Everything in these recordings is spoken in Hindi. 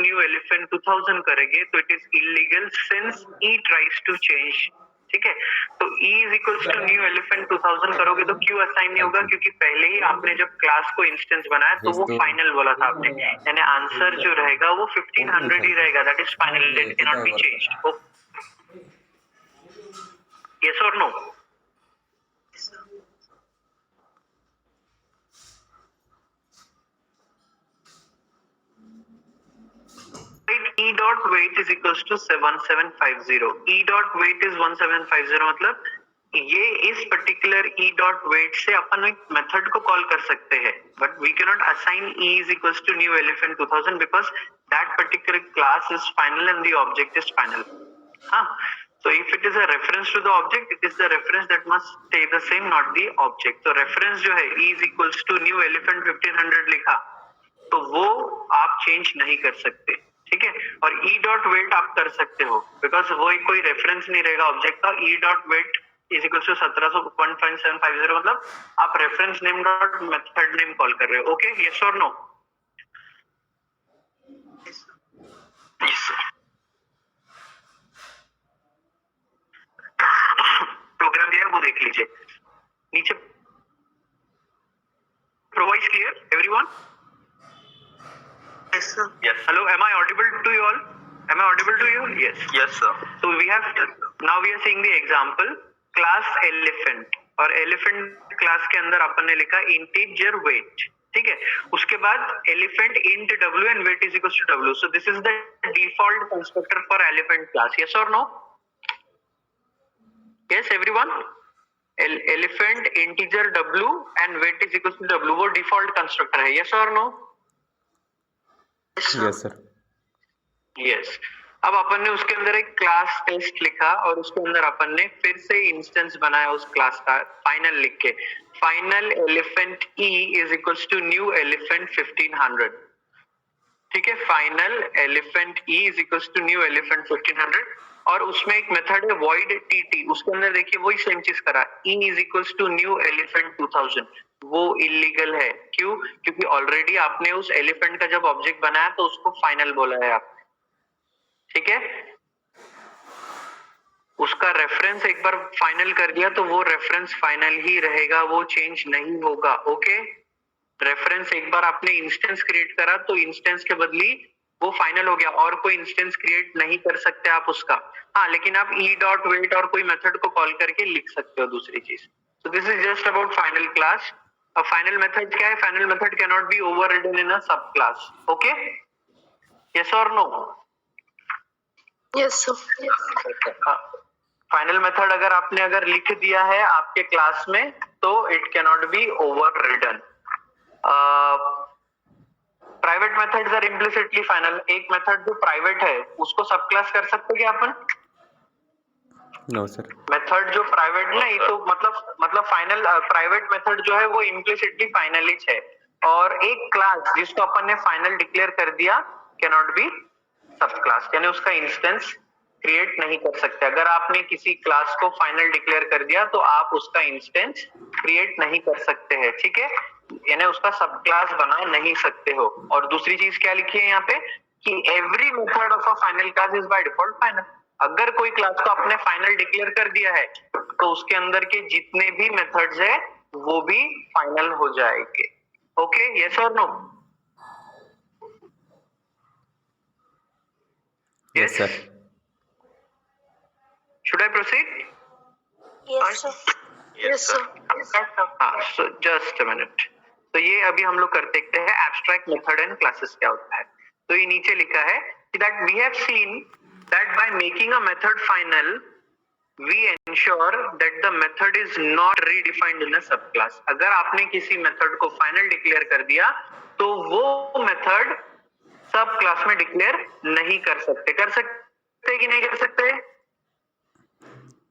न्यू एलिफेंट 2000 करेंगे तो it is illegal since E tries to change. ठीक है, तो E is equals to new elephant 2000 करोगे तो क्यों असाइन नहीं होगा, क्योंकि पहले ही आपने जब क्लास को इंस्टेंस बनाया तो वो फाइनल बोला था आपने, यानी आंसर जो रहेगा वो 1500 ही रहेगा, that is final, it can not be changed. Yes और no? E dot weight is equals to 1750. E dot weight is 1750 मतलब ये इस पर्टिकुलर E dot weight से अपन एक मेथड को कॉल कर सकते हैं, but we can not assign E is equals to new elephant 2000 because that particular class is final and the object is final. So if it is a reference to the object, it is the reference that must stay the same, not the object. तो reference जो है E is equals to new elephant 1500 लिखा तो वो आप चेंज नहीं कर सकते, ठीक है। और E डॉट वेट आप कर सकते हो बिकॉज वो कोई रेफरेंस नहीं रहेगा ऑब्जेक्ट का। E dot weight is equal to 1700.750 मतलब आप reference name dot method name call कर रहे हो। ओके, यस और नो? प्रोग्राम दिया है वो देख लीजिए नीचे। Provide clear everyone? Yes, sir. Yes. Hello, am I audible to you all? Am I audible to you? Yes. Yes, sir. So we have now we are seeing the example class elephant और elephant class के अंदर अपन ने लिखा integer weight, ठीक है। उसके बाद elephant int w and weight is equals to w. So this is the default constructor for elephant class. Yes or no? Yes, everyone. Elephant integer w and weight is equals to w वो default constructor है। Yes or no? Yes, sir. Yes. अब अपन ने उसके अंदर एक क्लास टेस्ट लिखा और उसके अंदर अपन ने फिर से इंस्टेंस बनाया उस क्लास का फाइनल लिख के। Final elephant E is equals to new elephant 1500, ठीक है। Final elephant E is equals to new elephant 1500 और उसमें एक मेथड है void tt, उसके अंदर देखिए वही सेम चीज करा। E is equals to new elephant 2000 वो इलीगल है। क्यों? क्योंकि ऑलरेडी आपने उस एलिफेंट का जब ऑब्जेक्ट बनाया तो उसको फाइनल बोला है आपने, ठीक है। उसका रेफरेंस एक बार फाइनल कर दिया तो वो रेफरेंस फाइनल ही रहेगा, वो चेंज नहीं होगा। ओके, रेफरेंस एक बार आपने इंस्टेंस क्रिएट करा तो इंस्टेंस के बदली वो फाइनल हो गया और कोई इंस्टेंस क्रिएट नहीं कर सकते आप उसका। हाँ, लेकिन आप E डॉट वेट और कोई मेथड को कॉल करके लिख सकते हो दूसरी चीज। So this is just about final class. अब फाइनल मेथड क्या है? Final method can not be overridden in a sub class. Okay, yes और no? Yes sir. Final method अगर लिख दिया है आपके क्लास में तो it can not be overridden. Private methods are implicitly final. एक मेथड जो प्राइवेट है उसको सब क्लास कर सकते क्या अपन? No sir. मेथड जो प्राइवेट नहीं तो मतलब फाइनल प्राइवेट मेथड जो है वो इम्प्लिसिटली फाइनल ही है, और एक क्लास जिसको अपन ने फाइनल डिक्लेयर कर दिया कैन नॉट बी सब क्लास, यानी उसका इंस्टेंस क्रिएट नहीं कर सकते। अगर आपने किसी क्लास को फाइनल डिक्लेयर कर दिया तो आप उसका इंस्टेंस क्रिएट नहीं कर सकते हैं, ठीक है, यानी उसका सब क्लास बना नहीं सकते हो। और दूसरी चीज क्या लिखी है यहाँ पे कि every method of a final class is by default final. अगर कोई क्लास को आपने फाइनल डिक्लेयर कर दिया है तो उसके अंदर के जितने भी मेथड्स है वो भी फाइनल हो जाएंगे। ओके, यस और no? Yes, sir. Should I proceed? Yes sir. Yes sir. So just a minute. तो ये अभी हम लोग करते हैं एब्स्ट्रैक्ट मेथड एंड क्लासेस क्या होता है। तो ये नीचे लिखा है that we have seen that by making a method final we ensure that the method is not redefined in a subclass। अगर आपने किसी मेथड को फाइनल डिक्लेयर कर दिया तो वो मेथड सब क्लास में डिक्लेयर नहीं कर सकते। कर सकते कि नहीं कर सकते?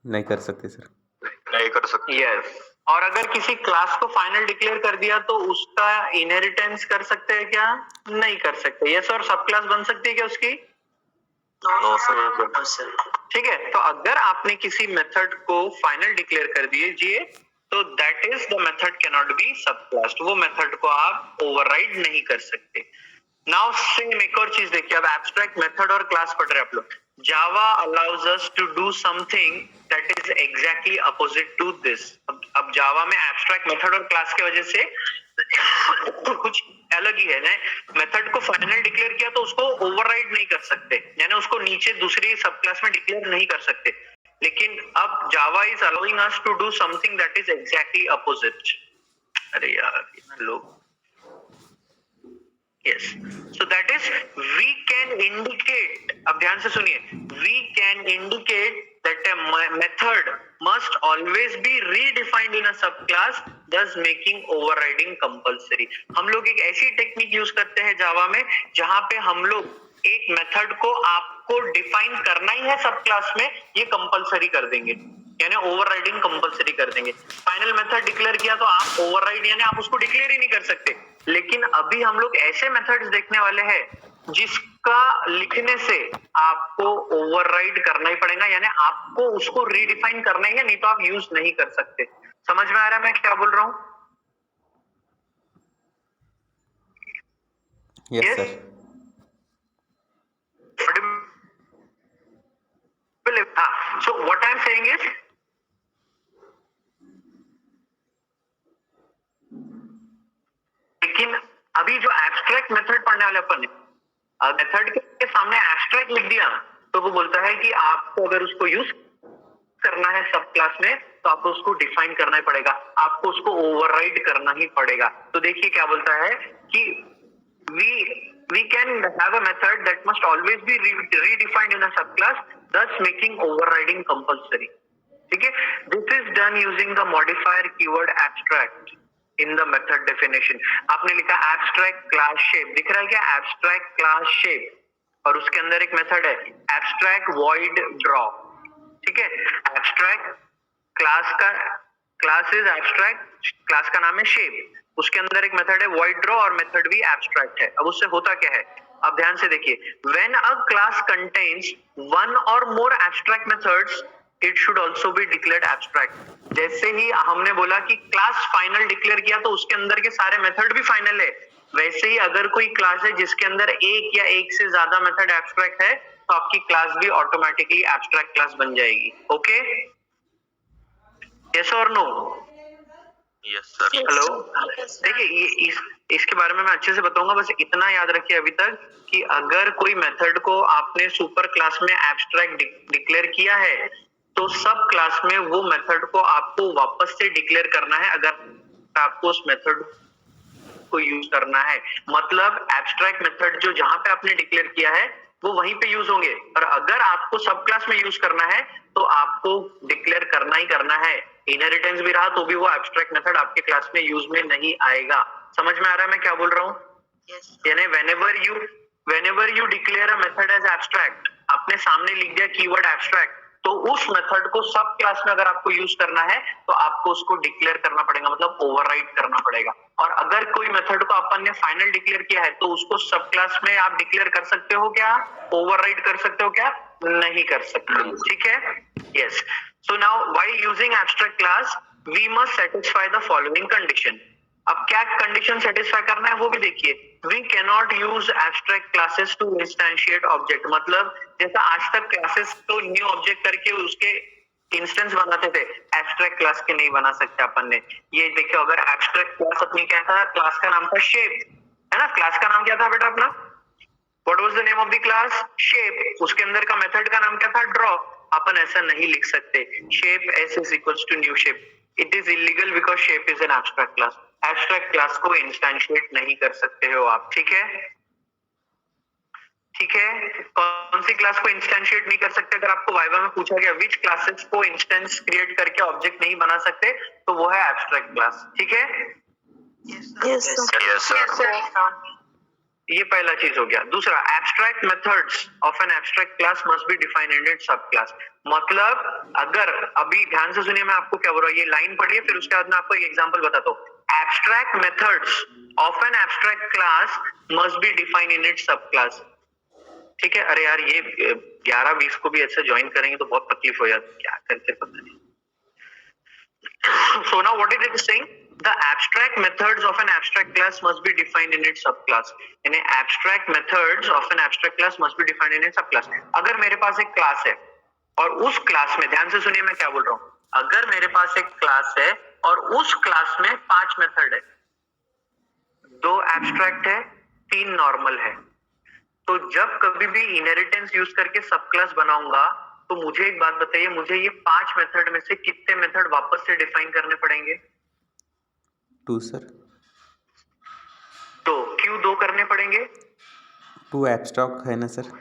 नहीं कर सकते सर। नहीं कर सकते। यस। और अगर किसी क्लास को फाइनल डिक्लेयर कर दिया तो उसका इनहेरिटेंस कर सकते हैं क्या? नहीं कर सकते। यस, और सब क्लास बन सकती है क्या उसकी? No sir. ठीक है, तो अगर आपने किसी मेथड को फाइनल डिक्लेयर कर दीजिए तो that is the method can not B सब क्लास। वो मेथड को आप ओवरराइड नहीं कर सकते। नाउ सेम एक और चीज देखिए, अब एब्स्ट्रैक्ट मेथड और क्लास पढ़ रहे हैं आप लोग. Java allows us to do something that is exactly opposite to this. अब जावा में एब्स्ट्रैक्ट मेथड और क्लास की वजह से कुछ अलग ही है ना. मेथड को फाइनल डिक्लेयर किया तो उसको ओवरराइड नहीं कर सकते, यानी उसको नीचे दूसरी सब क्लास में डिक्लेयर नहीं कर सकते. लेकिन अब Java is allowing us to do something that is exactly opposite. अरे यार लोग, yes, so that is we can indicate, अब ध्यान से सुनिए, we can indicate that a method must always be redefined in a subclass, thus making overriding compulsory. हम लोग एक ऐसी टेक्निक यूज करते हैं जावा में जहां पे हम लोग एक मेथड को आपको डिफाइन करना ही है सब क्लास में, ये कंपलसरी कर देंगे, यानी ओवरराइडिंग कंपलसरी कर देंगे. फाइनल मेथड डिक्लेयर किया तो आप ओवरराइड यानी आप उसको डिक्लेयर ही नहीं कर सकते. लेकिन अभी हम लोग ऐसे मेथड्स देखने वाले हैं जिसका लिखने से आपको ओवरराइड करना ही पड़ेगा, यानी आपको उसको रीडिफाइन करना ही है, नहीं तो आप यूज नहीं कर सकते. समझ में आ रहा है मैं क्या बोल रहा हूं? Yes sir. So what I am saying is, लेकिन अभी जो एब्स्ट्रैक्ट मेथड पढ़ने वाले अपन ने, मेथड के सामने एब्स्ट्रैक्ट लिख दिया तो वो बोलता है कि आपको अगर उसको यूज करना है सब क्लास में तो आपको उसको डिफाइन करना ही पड़ेगा, आपको उसको ओवरराइड करना ही पड़ेगा. तो देखिए क्या बोलता है कि we can have a method that must always be redefined in a subclass, thus making overriding compulsory. ठीक है, this is done using the modifier keyword abstract in the method definition. आपने लिखा abstract class shape, दिख रहा है क्या? abstract class shape, और उसके अंदर एक मेथड है abstract void draw. ठीक है, abstract क्लास का क्लास इज एब्स्ट्रैक्ट, क्लास का नाम है शेप, उसके अंदर एक मेथड है void draw और मेथड भी एब्स्ट्रैक्ट है. अब उससे होता क्या है, अब ध्यान से देखिए, when a class contains one or more abstract methods it should also be declared abstract. जैसे ही हमने बोला कि क्लास फाइनल डिक्लेयर किया तो उसके अंदर के सारे मेथड भी फाइनल है, वैसे ही अगर कोई क्लास है जिसके अंदर एक या एक से ज्यादा मेथड एब्स्ट्रैक्ट है तो आपकी क्लास भी ऑटोमेटिकली एब्स्ट्रैक्ट क्लास बन जाएगी. ओके, यस और नो? Yes sir. हेलो, देखिए ये इसके बारे में मैं अच्छे से बताऊंगा, बस इतना याद रखिए अभी तक कि अगर कोई मेथड को आपने सुपर क्लास में एब्स्ट्रैक्ट डिक्लेयर किया है तो सब क्लास में वो मेथड को आपको वापस से डिक्लेयर करना है अगर आपको उस मेथड को यूज करना है. मतलब एब्स्ट्रैक्ट मेथड जो जहां पे आपने डिक्लेयर किया है वो वहीं पे यूज होंगे, और अगर आपको सब क्लास में यूज करना है तो आपको डिक्लेयर करना ही करना है. इनहेरिटेंस भी रहा तो भी वो एब्स्ट्रैक्ट मेथड आपके क्लास में यूज में नहीं आएगा. समझ में आ रहा है मैं क्या बोल रहा हूँ? यानी whenever you declare a method as abstract, आपने सामने लिख दिया कीवर्ड एब्स्ट्रैक्ट, तो उस मेथड को सब क्लास में अगर आपको यूज करना है तो आपको उसको डिक्लेयर करना पड़ेगा, मतलब ओवरराइड करना पड़ेगा. और अगर कोई मेथड को अपन ने फाइनल डिक्लेयर किया है तो उसको सब क्लास में आप डिक्लेयर कर सकते हो क्या? ओवरराइड कर सकते हो क्या? नहीं कर सकते. ठीक है, yes. So now while using abstract class we must satisfy the following condition. अब क्या कंडीशन सेटिस्फाई करना है वो भी देखिए. We cannot use abstract classes to instantiate object, मतलब जैसा आज तक क्लासेस को न्यू ऑब्जेक्ट करके उसके इंस्टेंस बनाते थे, एब्स्ट्रैक्ट क्लास के नहीं बना सकते अपन ने. ये देखिए, अगर एब्स्ट्रैक्ट क्लास अपनी क्या था, क्लास का नाम था शेप, है ना? क्लास का नाम क्या था बेटा अपना? What was the name of the class? Shape. उसके अंदर का मेथड का नाम क्या था? ड्रॉ. अपन ऐसा नहीं लिख सकते, shape S is equals to new shape. It is illegal because shape is an abstract class. Abstract class को इंस्टेंशिएट नहीं कर सकते हो आप. ठीक है, ठीक है. कौन सी क्लास को इंस्टेंशिएट नहीं कर सकते? अगर आपको वाइवा में पूछा गया विच क्लासेस को इंस्टेंस क्रिएट करके ऑब्जेक्ट नहीं बना सकते तो वो है एब्स्ट्रैक्ट क्लास. ठीक है, यस सर. ये पहला चीज हो गया. दूसरा, abstract methods of N abstract class must be defined in its सब क्लास. मतलब अगर अभी ध्यान से सुनिए मैं आपको क्या बोल रहा हूँ, ये लाइन पढ़िए फिर उसके बाद मैं आपको एक एग्जांपल बताता हूँ. Abstract methods of N abstract class must be defined in its सब क्लास. ठीक है. अरे यार ये 11-20 को भी ऐसे ज्वाइन करेंगे तो बहुत तकलीफ हो जाती है, क्या करके पता नहीं. So now what is it saying? The abstract methods of an abstract class must be defined in its subclass. यानी abstract methods of an abstract class must be defined in its subclass. अगर मेरे पास एक क्लास है और उस क्लास में, ध्यान से सुनिए मैं क्या बोल रहा हूँ, अगर मेरे पास एक क्लास है और उस क्लास में 5 मेथड है, 2 एब्स्ट्रैक्ट है, 3 नॉर्मल है, तो जब कभी भी इनहेरिटेंस यूज करके सब क्लास बनाऊंगा तो मुझे एक बात बताइए, मुझे ये 5 मेथड में से कितने मेथड वापस से डिफाइन करने पड़ेंगे? 2 सर। 2 क्यों 2 करने पड़ेंगे? 2 एब्स्ट्रैक्ट है ना सर।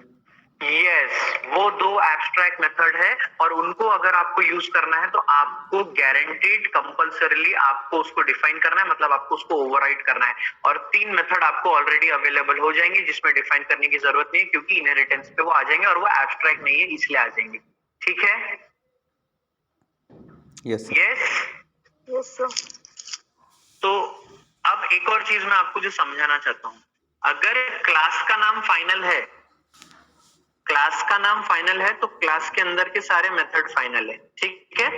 यस, वो 2 एब्स्ट्रैक्ट मेथड है और उनको अगर आपको यूज करना है तो आपको गारंटीड कंपल्सरीली आपको उसको डिफाइन करना है, मतलब आपको उसको ओवरराइड करना है, और 3 मेथड आपको ऑलरेडी अवेलेबल हो जाएंगे जिसमें डिफाइन करने की जरूरत नहीं है क्योंकि इनहेरिटेंस पे वो आ जाएंगे और वो एब्स्ट्रैक्ट नहीं है इसलिए आ जाएंगे। ठीक है? Yes sir. Yes sir. तो अब एक और चीज मैं आपको जो समझाना चाहता हूं, अगर क्लास का नाम फाइनल है, क्लास का नाम फाइनल है तो क्लास के अंदर के सारे मेथड फाइनल है, ठीक है?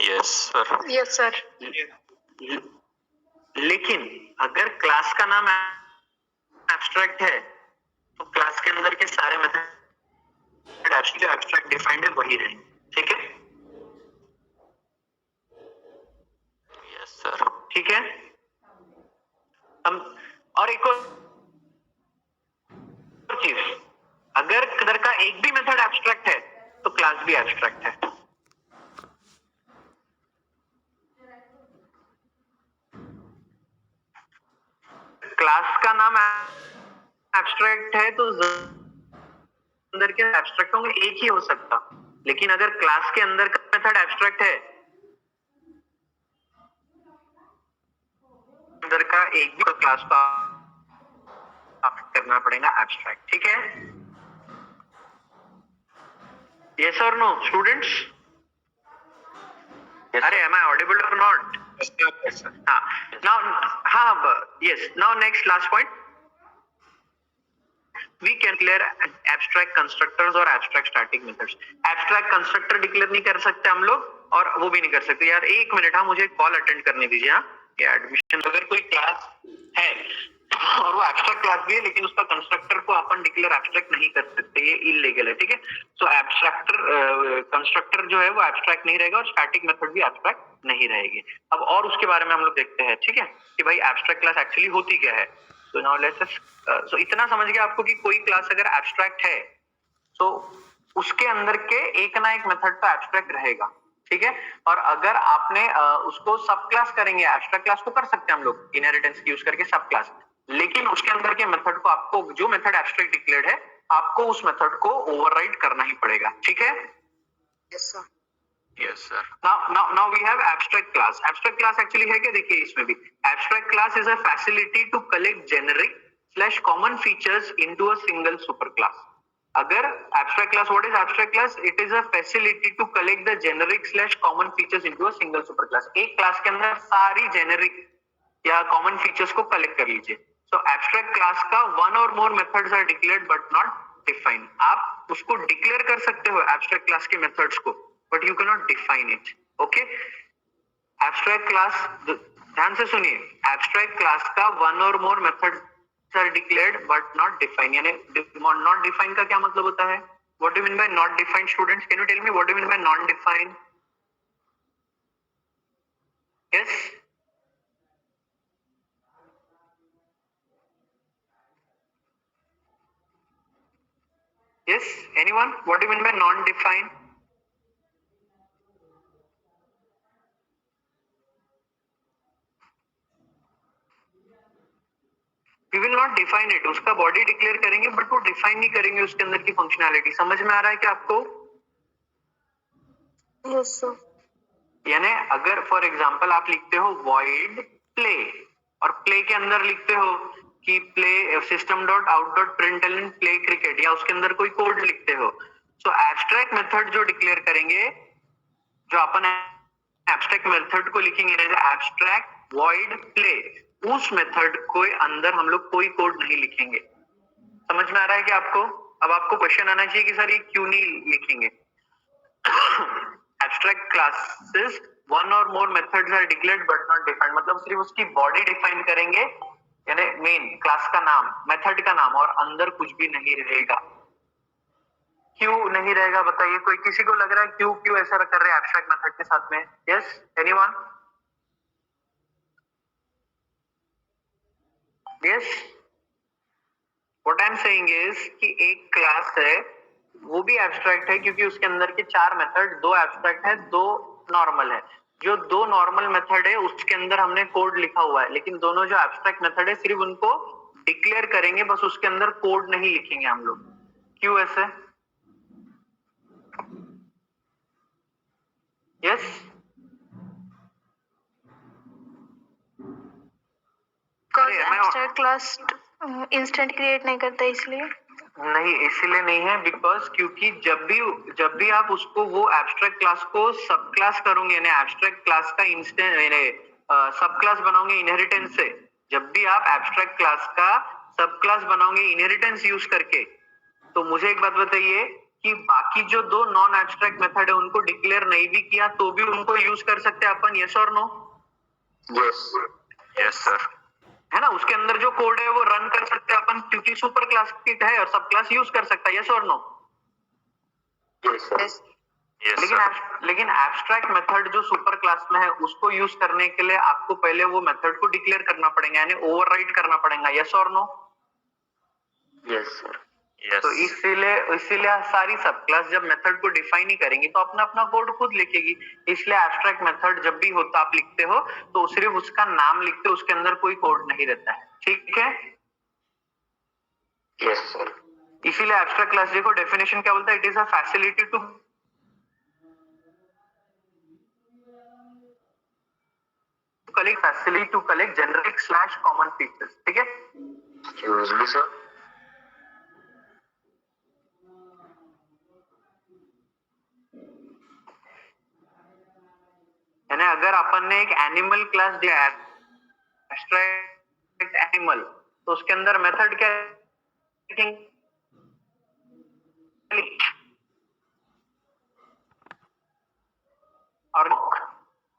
Yes sir. Yes sir. लेकिन अगर क्लास का नाम एब्स्ट्रैक्ट है तो क्लास के अंदर के सारे मेथड एब्स्ट्रैक्ट डिफाइंड है वही रहेंगे, ठीक है? Yes sir. ठीक है? हम और एक और चीज, अगर इधर का एक भी मेथड एब्स्ट्रैक्ट है तो क्लास भी एब्स्ट्रैक्ट है। क्लास का नाम एब्स्ट्रैक्ट है तो अंदर के एब्स्ट्रैक्ट होंगे एक ही हो सकता, लेकिन अगर क्लास के अंदर का मेथड एब्स्ट्रैक्ट है, अंदर का एक भी क्लास का करना पड़ेगा एब्स्ट्रैक्ट, ठीक है? यस और नो स्टूडेंट्स? अरे एम आई ऑडिबल और not? Now next last point, we can declare abstract constructors और abstract static methods. Abstract constructor declare नहीं कर सकते हम लोग और वो भी नहीं कर सकते। यार एक मिनट, हाँ मुझे कॉल अटेंड करने दीजिए। हाँ, ये एडमिशन, अगर कोई क्लास है और वो एब्स्ट्रैक्ट क्लास भी है लेकिन उसका कंस्ट्रक्टर को अपन डिक्लेयर एब्स्ट्रैक्ट नहीं कर सकते, ये इलीगल है, ठीक है? सो एब्स्ट्रैक्टर कंस्ट्रक्टर जो है वो एब्स्ट्रैक्ट नहीं रहेगा और स्टैटिक मेथड भी एब्स्ट्रैक्ट नहीं रहेगी। अब और उसके बारे में हम लोग देखते हैं, ठीक है, कि भाई एब्स्ट्रैक्ट क्लास एक्चुअली होती क्या है। सो नाउ लेट्स सो इतना समझ गया आपको कि कोई क्लास अगर एब्स्ट्रैक्ट है तो उसके अंदर के एक ना एक मेथड तो एब्स्ट्रैक्ट रहेगा, ठीक है? और अगर आपने उसको सब क्लास करेंगे, एब्स्ट्रैक्ट क्लास को कर सकते हैं हम लोग इनहेरिटेंस यूज करके सब क्लास, लेकिन उसके अंदर के मेथड को, आपको जो मेथड एब्स्ट्रैक्ट डिक्लेयर्ड है आपको उस मेथड को ओवरराइड करना ही पड़ेगा, ठीक है? Yes sir. Yes sir. Now we have abstract class. Abstract class actually है क्या? देखिए इसमें भी abstract class is a facility to collect generic / common features into a single superclass. अगर abstract class, what is abstract class? It is a facility to collect the generic / common features into a single superclass. एक क्लास के अंदर सारी generic या common features को collect कर लीजिए। So abstract class का one or more methods are declared but not defined. आप उसको declare कर सकते हो abstract class के methods को, but you cannot define it. Okay? Abstract class, ध्यान से सुनिए, abstract class का one or more methods are declared but not defined. यानी not defined का क्या मतलब होता है? What do you mean by not defined, students? Can you tell me what do you mean by non defined? Yes? Yes? Anyone? What do you mean by non defined? We will not define it. उसका बॉडी डिक्लेयर करेंगे बट वो डिफाइन नहीं करेंगे उसके अंदर की फंक्शनैलिटी। समझ में आ रहा है क्या आपको? Yes sir. यानी अगर फॉर एग्जांपल आप लिखते हो void play और प्ले के अंदर लिखते हो कि प्ले system.out.println play cricket, या उसके अंदर कोई कोड लिखते हो, सो एब्स्ट्रैक्ट मेथड जो डिक्लेयर करेंगे, जो अपन एब्स्ट्रैक्ट मेथड को लिखेंगे एब्स्ट्रैक्ट void play, उस मेथड को अंदर हम लोग कोई कोड नहीं लिखेंगे। समझ में आ रहा है कि आपको? अब आपको क्वेश्चन आना चाहिए कि सर ये क्यों नहीं लिखेंगे? एब्स्ट्रैक्ट क्लासेस वन और more methods are declared but not defined, मतलब सिर्फ उसकी बॉडी डिफाइन करेंगे, यानी मेन क्लास का नाम, मेथड का नाम, और अंदर कुछ भी नहीं रहेगा। क्यों नहीं रहेगा बताइए, कोई किसी को लग रहा है क्यों ऐसा कर रहे हैं एब्स्ट्रैक्ट मेथड के साथ में? Yes, anyone? Yes, what I am saying is कि एक क्लास है वो भी एब्स्ट्रैक्ट है क्योंकि उसके अंदर के 4 मेथड, 2 एब्स्ट्रैक्ट है, 2 नॉर्मल है। जो 2 नॉर्मल मेथड है उसके अंदर हमने कोड लिखा हुआ है, लेकिन दोनों जो एब्स्ट्रैक्ट मेथड है सिर्फ उनको डिक्लेयर करेंगे, बस उसके अंदर कोड नहीं लिखेंगे हम लोग। क्यों ऐसे? Yes, abstract class instant create नहीं करता इसलिए नहीं, इसलिए नहीं है बिकॉज क्योंकि जब भी आप उसको वो एब्स्ट्रैक्ट क्लास को सब क्लास करोगे, यानी एब्स्ट्रैक्ट क्लास का इंस्टेंट सब क्लास बनाओगे इनहेरिटेंस से, जब भी आप एब्स्ट्रैक्ट क्लास का सब क्लास बनाओगे इनहेरिटेंस यूज करके, तो मुझे एक बात बताइए कि बाकी जो 2 नॉन एब्स्ट्रैक्ट मेथड है उनको डिक्लेयर नहीं भी किया तो भी उनको यूज कर सकते हैं अपन, यस और नो? Yes sir. है ना, उसके अंदर जो कोड है वो रन कर सकते हैं अपन क्योंकि सुपर क्लास किट है और सब क्लास यूज कर सकता है, यस और नो? लेकिन एब्स्ट्रैक्ट मेथड जो सुपर क्लास में है उसको यूज करने के लिए आपको पहले वो मेथड को डिक्लेयर करना पड़ेगा, यानी ओवरराइड करना पड़ेगा, यस और नो? Yes sir. तो इसीलिए सारी सब क्लास जब मेथड को डिफाइन ही करेंगी तो अपना अपना कोड खुद लिखेगी। इसलिए एब्स्ट्रैक्ट मेथड जब भी होता आप लिखते हो तो सिर्फ उसका नाम लिखते हो, उसके अंदर कोई कोड नहीं रहता है, ठीक है? Yes sir. इसीलिए एब्स्ट्रैक्ट क्लास देखो डेफिनेशन क्या बोलता है, it is a facility to collect generic / common features, ठीक है? Excuse me sir. यानी अगर अपन ने एक एनिमल क्लास दिया है, एब्स्ट्रैक्ट एनिमल, तो उसके अंदर मेथड क्या है? और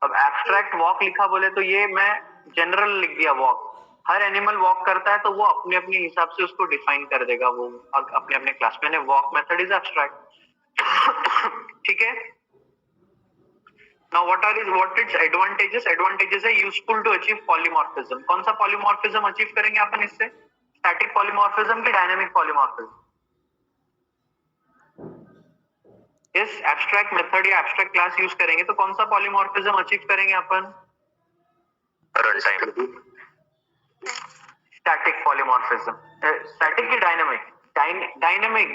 अब एब्स्ट्रैक्ट वॉक लिखा बोले तो ये मैं जनरल लिख दिया वॉक, हर एनिमल वॉक करता है तो वो अपने अपने हिसाब से उसको डिफाइन कर देगा वो अपने अपने क्लास में, वॉक मेथड इज एब्स्ट्रैक्ट, ठीक है? Now what its advantages? Advantages है useful to achieve polymorphism. कौन सा polymorphism achieve करेंगे अपन इससे? Static polymorphism की dynamic polymorphism? Yes, abstract method या abstract class use करेंगे तो कौन सा polymorphism achieve करेंगे अपन? Runtime. Static polymorphism. Static की dynamic? Dynamic.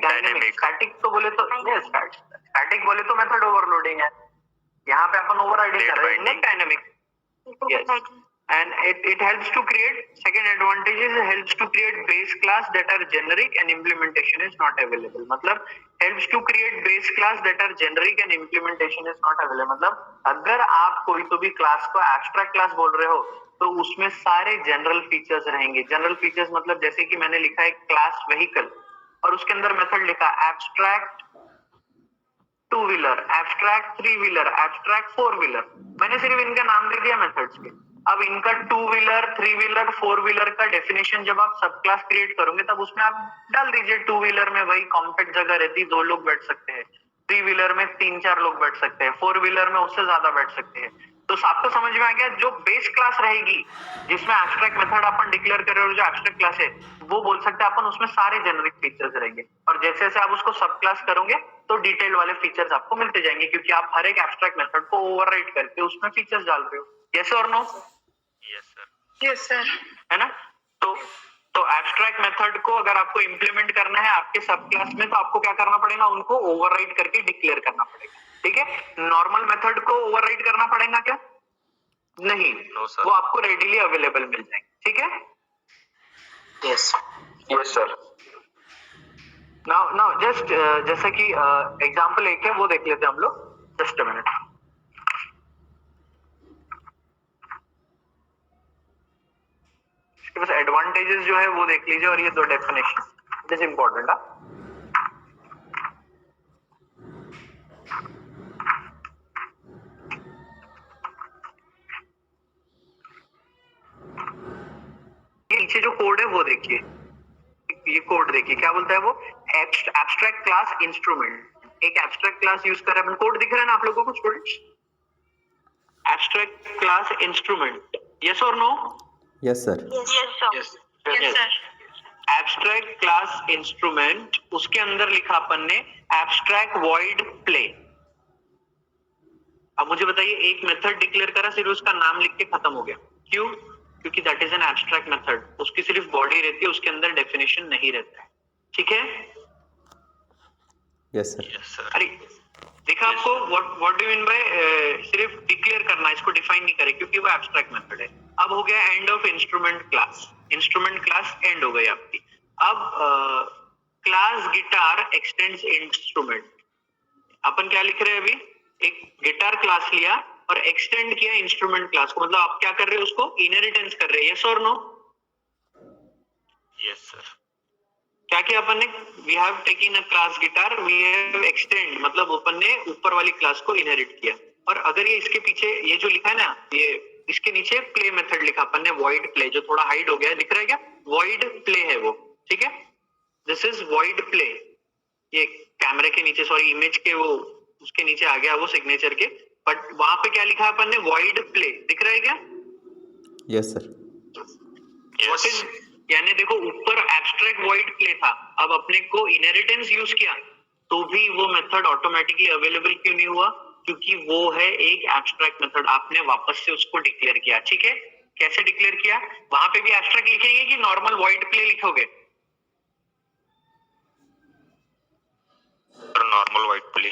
Static तो बोले तो static बोले तो method overloading है, यहाँ पे अपन ओवरराइडिंग कर रहे हैं, dynamic. Yes, and it helps to create, second advantage is helps to create base class that are generic and implementation is not available. मतलब helps to create base class that are generic and implementation is not available, मतलब अगर आप कोई तो भी क्लास को एब्स्ट्रैक्ट क्लास बोल रहे हो तो उसमें सारे जनरल फीचर्स रहेंगे। जनरल फीचर्स मतलब जैसे कि मैंने लिखा है क्लास व्हीकल और उसके अंदर मेथड लिखा abstract 2 wheeler, abstract 3 wheeler, abstract 4 wheeler, मैंने सिर्फ इनका नाम दे दिया मेथड्स के। अब इनका 2 व्हीलर, 3 व्हीलर, 4 व्हीलर का डेफिनेशन जब आप सब क्लास क्रिएट करोगे तब उसमें आप डाल दीजिए 2 व्हीलर में वही कॉम्पैक्ट जगह रहती, 2 लोग बैठ सकते हैं, 3 व्हीलर में 3-4 लोग बैठ सकते हैं, 4 व्हीलर में उससे ज्यादा बैठ सकते हैं। तो आपको समझ में आ गया, जो बेस क्लास रहेगी जिसमें एब्स्ट्रैक्ट मेथड अपन डिक्लेयर कर रहे हो, जो एब्स्ट्रैक्ट क्लास है वो बोल सकते हैं अपन, उसमें सारे जेनेरिक फीचर्स रहेंगे और जैसे जैसे आप उसको सब क्लास करोगे तो डिटेल वाले फीचर्स आपको मिलते जाएंगे क्योंकि आप हर एक एब्स्ट्रैक्ट मेथड को ओवरराइड करके उसमें फीचर्स डाल रहे हो। यस और no? Yes sir. Yes sir. है ना? तो एब्स्ट्रैक्ट मेथड को अगर आपको इंप्लीमेंट करना है आपके सब क्लास में तो आपको क्या करना पड़ेगा, उनको ओवरराइड करके डिक्लेयर करना पड़ेगा, ठीक है? नॉर्मल मेथड को ओवरराइड करना पड़ेगा क्या? नहीं, वो आपको रेडीली अवेलेबल मिल जाएंगे, ठीक है? Yes sir. नाउ जस्ट जैसे कि एग्जांपल एक है वो देख लेते हैं हम लोग, जस्ट अ मिनट। इसके बस एडवांटेजेस जो है वो देख लीजिए और ये 2 डेफिनेशन, दिस इंपॉर्टेंट है। नीचे जो कोड है वो देखिए, ये कोड देखिए क्या बोलता है वो, एब्स्ट्रैक्ट क्लास इंस्ट्रूमेंट, एक एब्स्ट्रैक्ट क्लास यूज कर रहा है, कोड दिख रहा है ना आप लोगों को students, abstract class instrument, yes और no? Yes sir. Yes, sir. Abstract class instrument, उसके अंदर लिखा अपन ने एब्स्ट्रैक्ट वॉइड प्ले। अब मुझे बताइए, एक मेथड डिक्लेयर करा, सिर्फ उसका नाम लिख के खत्म हो गया, क्यों? क्योंकि that is an abstract method, उसकी सिर्फ बॉडी रहती है, उसके अंदर डेफिनेशन नहीं रहता है, ठीक है? Yes sir. अरे देखा आपको, व्हाट डू मीन बाय सिर्फ डिक्लेयर करना, इसको डिफाइन नहीं करे क्योंकि वो एब्स्ट्रैक्ट मेथड है। अब हो गया end of instrument class, instrument class and हो गई आपकी। अब क्लास गिटार एक्सटेंड्स इंस्ट्रूमेंट, अपन क्या लिख रहे हैं अभी, एक गिटार क्लास लिया और एक्सटेंड किया इंस्ट्रूमेंट क्लास को, मतलब आप क्या कर रहे हो, उसको इनहेरिटेंस कर रहे हैं, यस और नो? Yes sir. क्या किया अपन ने, we have taken a class guitar, we have extend, मतलब अपन ने ऊपर वाली क्लास को इनहेरिट किया। और अगर ये इसके पीछे ये जो लिखा है ना, ये इसके नीचे प्ले मेथड लिखा अपन ने, वॉइड प्ले, जो थोड़ा हाइड हो गया है, दिख रहा है क्या, वॉइड प्ले है वो, ठीक है, दिस इज वॉइड प्ले, ये कैमरे के नीचे, सॉरी इमेज के वो उसके नीचे आ गया वो सिग्नेचर के, बट वहां पे क्या लिखा है अपन ने, वॉइड प्ले, दिख रहा है क्या? Yes sir. व्हाट इज, यानी देखो ऊपर एब्स्ट्रैक्ट वॉइड प्ले था, अब अपने को इनहेरिटेंस यूज किया तो भी वो मेथड ऑटोमेटिकली अवेलेबल क्यों नहीं हुआ? क्योंकि वो है एक एब्स्ट्रैक्ट मेथड, आपने वापस से उसको डिक्लेयर किया, ठीक है? कैसे डिक्लेयर किया, वहां पे भी एब्स्ट्रैक्ट लिखेंगे कि नॉर्मल वॉइड प्ले लिखोगे? Normal white play.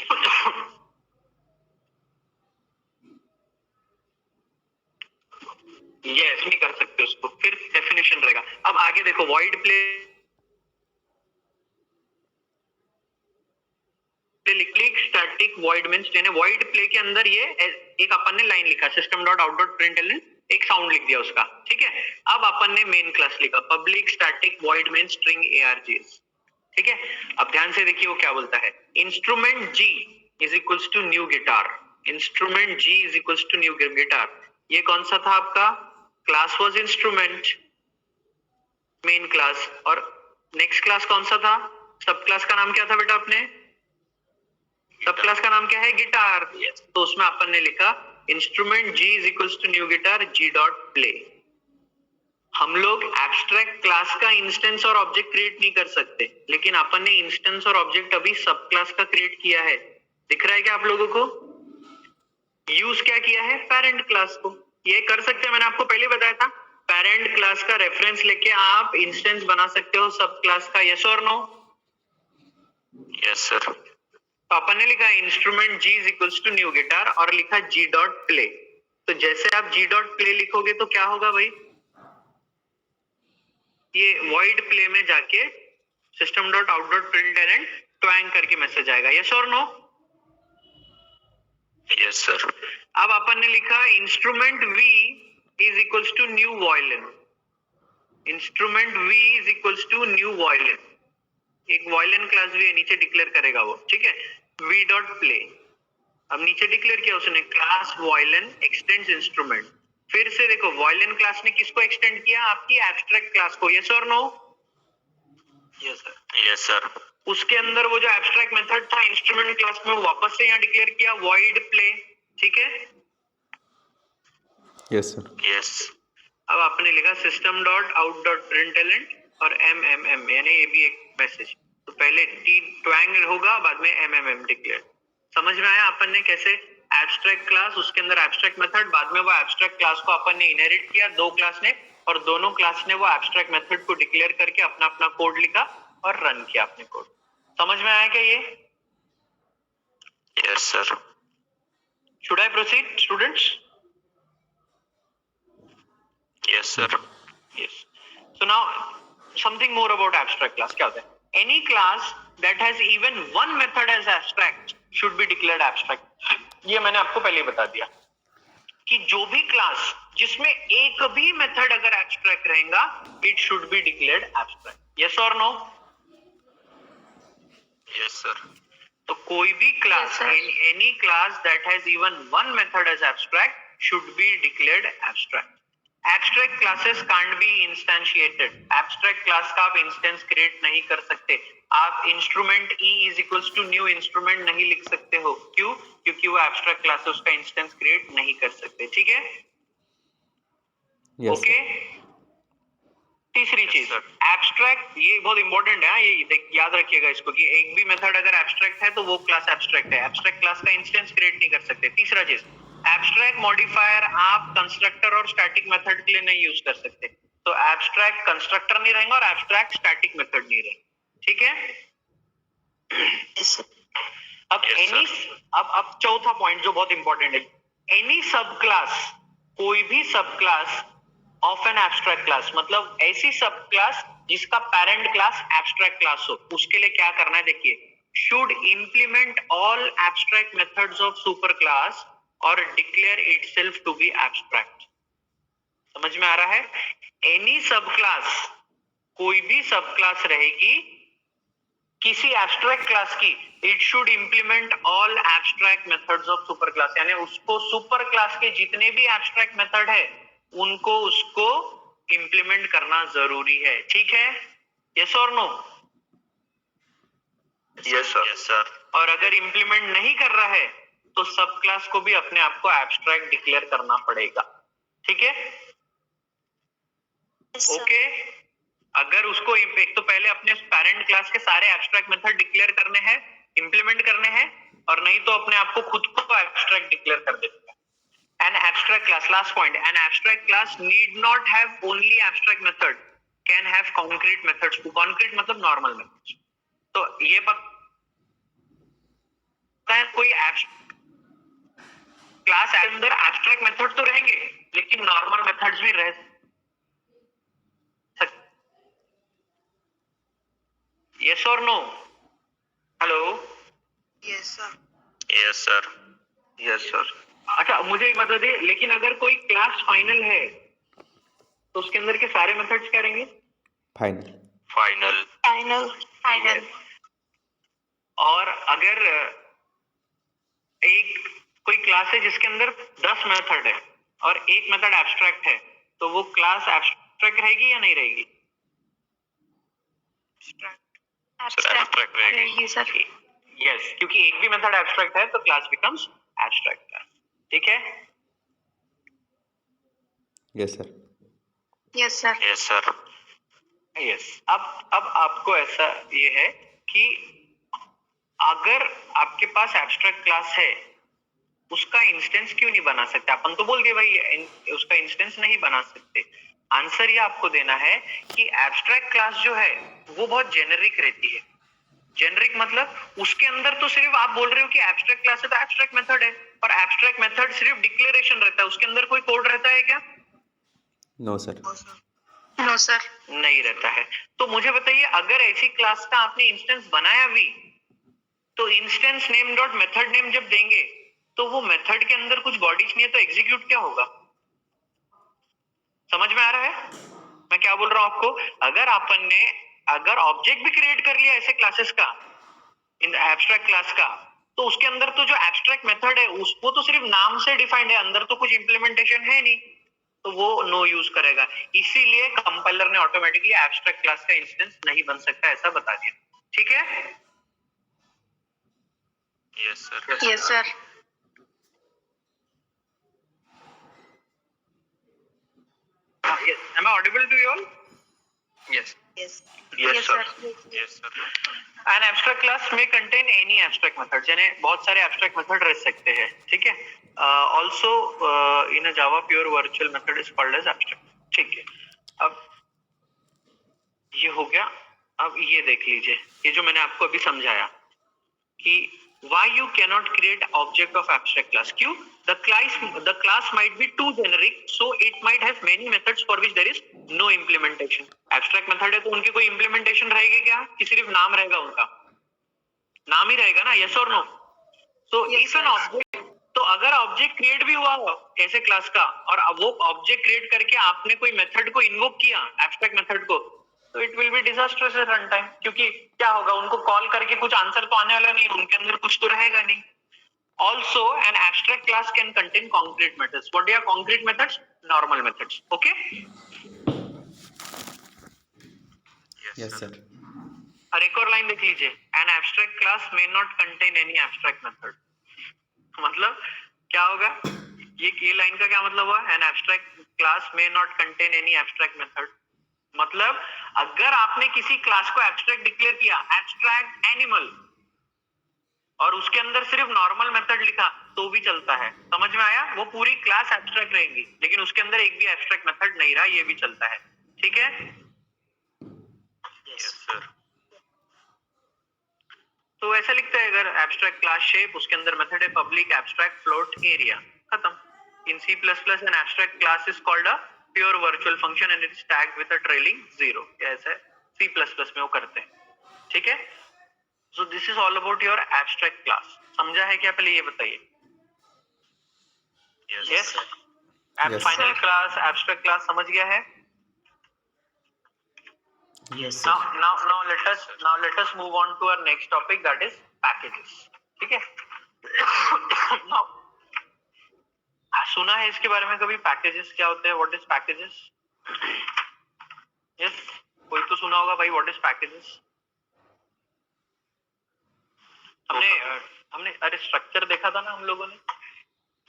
यस, नहीं कर सकते उसको, फिर डेफिनेशन रहेगा। अब आगे देखो, वॉइड प्ले लिख, स्टैटिक वॉइड मींस, यानी वॉइड प्ले के अंदर ये एक अपन ने लाइन लिखा, system dot out dot println, एक साउंड लिख दिया उसका, ठीक है? अब अपन ने मेन क्लास लिखा, public static void means string args, ठीक है? अब ध्यान से देखिए वो क्या बोलता है, instrument g is equals to new guitar, instrument g is equals to new guitar, ये कौन सा था आपका, class was instrument, main class, और नेक्स्ट क्लास कौन सा था, सब क्लास का नाम क्या था बेटा अपने, सब क्लास का नाम क्या है, गिटार, तो उसमें अपन ने लिखा instrument g is equals to new guitar g dot play. हम लोग एब्स्ट्रैक्ट क्लास का इंस्टेंस और ऑब्जेक्ट क्रिएट नहीं कर सकते, लेकिन अपन ने इंस्टेंस और ऑब्जेक्ट अभी सब क्लास का क्रिएट किया है, दिख रहा है क्या आप लोगों को? यूज क्या किया है, पेरेंट क्लास को, ये कर सकते हैं, मैंने आपको पहले बताया था, पेरेंट क्लास का रेफरेंस लेके आप इंस्टेंस बना सकते हो सब क्लास का, यस और नो? Yes sir. तो अपन ने लिखा instrument g is equals to new guitar और लिखा g डॉट प्ले, तो जैसे आप g डॉट प्ले लिखोगे तो क्या होगा भाई, ये वॉइड प्ले में जाके system dot out dot println twang करके मैसेज आएगा, यस और नो? Yes sir. अब अपन ने लिखा instrument v is equals to new violin, instrument v is equals to new violin, एक वायलिन क्लास भी है, नीचे डिक्लेयर करेगा वो, ठीक है, v डॉट प्ले। अब नीचे डिक्लेयर किया उसने क्लास वायलिन एक्सटेंड्स इंस्ट्रूमेंट, फिर से देखो वायलिन क्लास ने किसको एक्सटेंड किया, आपकी एब्स्ट्रैक्ट क्लास को, यस और no? Yes sir. Yes sir. उसके अंदर वो जो एब्स्ट्रैक्ट मेथड था इंस्ट्रूमेंट क्लास में, वो वापस से यहाँ डिक्लेयर किया वॉइड प्ले, ठीक है? Yes sir. यस। अब आपने लिखा system dot out dot println और एमएमएम, यानी ये भी एक मैसेज, तो पहले टी ट्वैंग होगा, बाद में एमएमएम डिक्लेयर। समझ में आया अपन ने कैसे एब्स्ट्रैक्ट क्लास, उसके अंदर एब्स्ट्रैक्ट मेथड, बाद में वो एब्स्ट्रैक्ट क्लास को अपन ने इनहेरिट किया दो क्लास ने, और दोनों क्लास ने वो एब्स्ट्रैक्ट मेथड को डिक्लेयर करके अपना अपना कोड लिखा और रन किया अपने कोड। समझ में आया क्या ये? Yes sir. Should I proceed students? Yes sir. Yes. So now something more about abstract class. क्या होता है? Any class that has even one method as abstract should be declared abstract. ये मैंने आपको पहले ही बता दिया कि जो भी क्लास जिसमें एक भी मेथड अगर abstract रहेगा, it should be declared abstract. Yes or no? Yes sir. तो कोई भी class, Yes, sir. any class that has even one method as abstract should be declared abstract. Abstract classes can't be instantiated, abstract class का आप इंस्टेंस क्रिएट नहीं कर सकते। आप instrument E is equals to new instrument नहीं लिख सकते हो, क्यों? क्योंकि वो एब्स्ट्रैक्ट क्लास है, उसका इंस्टेंस क्रिएट नहीं कर सकते। ठीक है, यस ओके। तीसरी चीज, एब्स्ट्रैक्ट, ये बहुत इंपॉर्टेंट है, ये याद रखिएगा इसको कि एक भी मेथड अगर एब्स्ट्रैक्ट है तो वो क्लास एब्स्ट्रैक्ट है, एब्स्ट्रैक्ट क्लास का इंस्टेंस क्रिएट नहीं कर सकते। तीसरा चीज, एब्स्ट्रैक्ट मॉडिफायर आप कंस्ट्रक्टर और स्टैटिक मेथड के लिए नहीं यूज कर सकते, तो एब्स्ट्रैक्ट कंस्ट्रक्टर नहीं रहेंगे और एब्स्ट्रैक्ट स्टैटिक मेथड नहीं रहेंगे। ठीक है, अब अब चौथा पॉइंट जो बहुत इंपॉर्टेंट है, एनी सब क्लास, कोई भी सब class of N abstract class, मतलब ऐसी सब क्लास जिसका पेरेंट क्लास एब्स्ट्रैक्ट क्लास हो, उसके लिए क्या करना है देखिए, should implement all abstract methods of superclass or declare itself to be abstract। समझ में आ रहा है? एनी सब क्लास, कोई भी सब क्लास रहेगी किसी एब्स्ट्रैक्ट क्लास की, it should implement all abstract methods of super class, यानी उसको सुपर क्लास के जितने भी एब्स्ट्रैक्ट मेथड है उनको उसको इंप्लीमेंट करना जरूरी है। ठीक है, यस और नो? Yes sir. और अगर इंप्लीमेंट नहीं कर रहा है तो सब क्लास को भी अपने आप को एब्स्ट्रैक्ट डिक्लेयर करना पड़ेगा। ठीक है, ओके। अगर उसको एक तो पहले अपने पेरेंट क्लास के सारे एब्स्ट्रैक्ट मेथड डिक्लेयर करने हैं, इंप्लीमेंट करने हैं, और नहीं तो अपने आप को खुद को एब्स्ट्रैक्ट डिक्लेयर कर देता है। An abstract class, last point, an abstract class need not have only abstract method, can have concrete methods too। concrete मतलब normal methods। तो ये पता है कोई क्लास के अंदर एब्स्ट्रैक्ट मेथड तो रहेंगे लेकिन नॉर्मल मेथड्स भी रह सकते। यस और no? Hello? Yes sir. Yes sir. अच्छा, मुझे एक बता दे, लेकिन अगर कोई क्लास फाइनल है तो उसके अंदर के सारे मेथड्स क्या रहेंगे? फाइनल। और अगर एक कोई क्लास है जिसके अंदर 10 मेथड है और एक मेथड एब्स्ट्रैक्ट है, तो वो क्लास एब्स्ट्रैक्ट रहेगी या नहीं रहेगी? एब्स्ट्रैक्ट रहेगी सर। यस, क्योंकि एक भी मेथड एब्स्ट्रैक्ट है तो क्लास बिकम्स एब्स्ट्रैक्ट क्लास। ठीक है, yes sir. Yes sir. Yes. अब आपको ऐसा ये है कि अगर आपके पास एब्स्ट्रैक्ट क्लास है, उसका इंस्टेंस क्यों नहीं बना सकते? अपन तो बोल दिए भाई उसका इंस्टेंस नहीं बना सकते। आंसर ये आपको देना है कि एब्स्ट्रैक्ट क्लास जो है वो बहुत जेनेरिक रहती है। जेनेरिक मतलब उसके अंदर तो सिर्फ आप बोल रहे हो कि एब्स्ट्रैक्ट क्लास है तो एब्स्ट्रैक्ट मेथड है, और एब्स्ट्रैक्ट मेथड सिर्फ डिक्लेरेशन रहता है, उसके अंदर कोई कोड रहता है क्या? No sir. No sir. नहीं रहता है। तो मुझे बताइए, अगर ऐसी क्लास का आपने इंस्टेंस बनाया भी, तो instance name dot method name जब देंगे तो वो मेथड के अंदर कुछ बॉडीज नहीं है, तो एग्जीक्यूट क्या होगा? समझ में आ रहा है मैं क्या बोल रहा हूं आपको? अगर ऑब्जेक्ट भी क्रिएट कर लिया ऐसे क्लासेस का, इन एब्स्ट्रैक्ट क्लास का, तो उसके अंदर तो जो एब्स्ट्रैक्ट मेथड है उसको तो सिर्फ नाम से डिफाइंड है, अंदर तो कुछ इंप्लीमेंटेशन है नहीं, तो वो नो यूज करेगा। इसीलिए कंपाइलर ने ऑटोमेटिकली एब्स्ट्रैक्ट क्लास का इंस्टेंस नहीं बन सकता, ऐसा बता दिया। ठीक है, yes sir. Yes sir. yes, am I audible to you all? Yes Yes, sir. sir. Yes sir. An abstract class may contain any abstract methods, यानी बहुत सारे abstract method रह सकते हैं। ठीक है, also in a Java pure virtual method is called as abstract। ठीक है, अब ये हो गया। अब ये देख लीजिए, ये जो मैंने आपको अभी समझाया कि why you cannot create object of abstract class। क्यों? The class might be too generic, so it might have many methods for which there is no implementation। abstract method है तो उनकी कोई implementation रहेगी क्या, कि सिर्फ नाम रहेगा, उनका नाम ही रहेगा ना? yes or no? So Yes, if an object, तो अगर ऑब्जेक्ट क्रिएट भी हुआ हो ऐसे क्लास का, और अब वो ऑब्जेक्ट क्रिएट करके आपने कोई मेथड को इन्वोक किया, एब्स्ट्रैक्ट मेथड को, तो it will be disastrous at run time. क्योंकि क्या होगा, उनको कॉल करके कुछ आंसर तो आने वाला नहीं, उनके अंदर कुछ तो रहेगा नहीं। Also, an abstract class can contain concrete methods. What are concrete methods? Normal methods. Okay. Yes, sir. और एक और लाइन देख लीजिए, an abstract class may not contain any abstract method. मतलब क्या होगा? ये लाइन का क्या मतलब हुआ? An abstract class may not contain any abstract method. मतलब अगर आपने किसी क्लास को एब्स्ट्रैक्ट डिक्लेयर किया, एब्स्ट्रैक्ट एनिमल, और उसके अंदर सिर्फ नॉर्मल मेथड लिखा तो भी चलता है. समझ में आया? वो पूरी क्लास एब्स्ट्रैक्ट रहेंगी, लेकिन उसके अंदर एक भी एब्स्ट्रैक्ट मेथड नहीं रहा, ये भी चलता है. ठीक है? Yes sir. तो ऐसा लिखते हैं, अगर एब्स्ट्रैक्ट क्लास शेप, उसके अंदर मेथड है पब्लिक एब्स्ट्रैक्ट फ्लोट एरिया, खत्म. इन C++ an abstract class is called a pure virtual function and it is tagged with a trailing 0. ऐसा C++ में वो करते हैं. ठीक है? So this is all about your abstract class. समझा है क्या? पहले ये बताइए. Yes sir. Yes, final sir. Class abstract class समझ गया है? Yes, sir. Now let us move on to our next topic, that is packages. ठीक है? Now सुना है इसके बारे में कभी? पैकेजेस क्या होते हैं? What is packages? यस, कोई तो सुना होगा भाई, व्हाट इज पैकेजेस? हमने अरे स्ट्रक्चर देखा था ना हम लोगों ने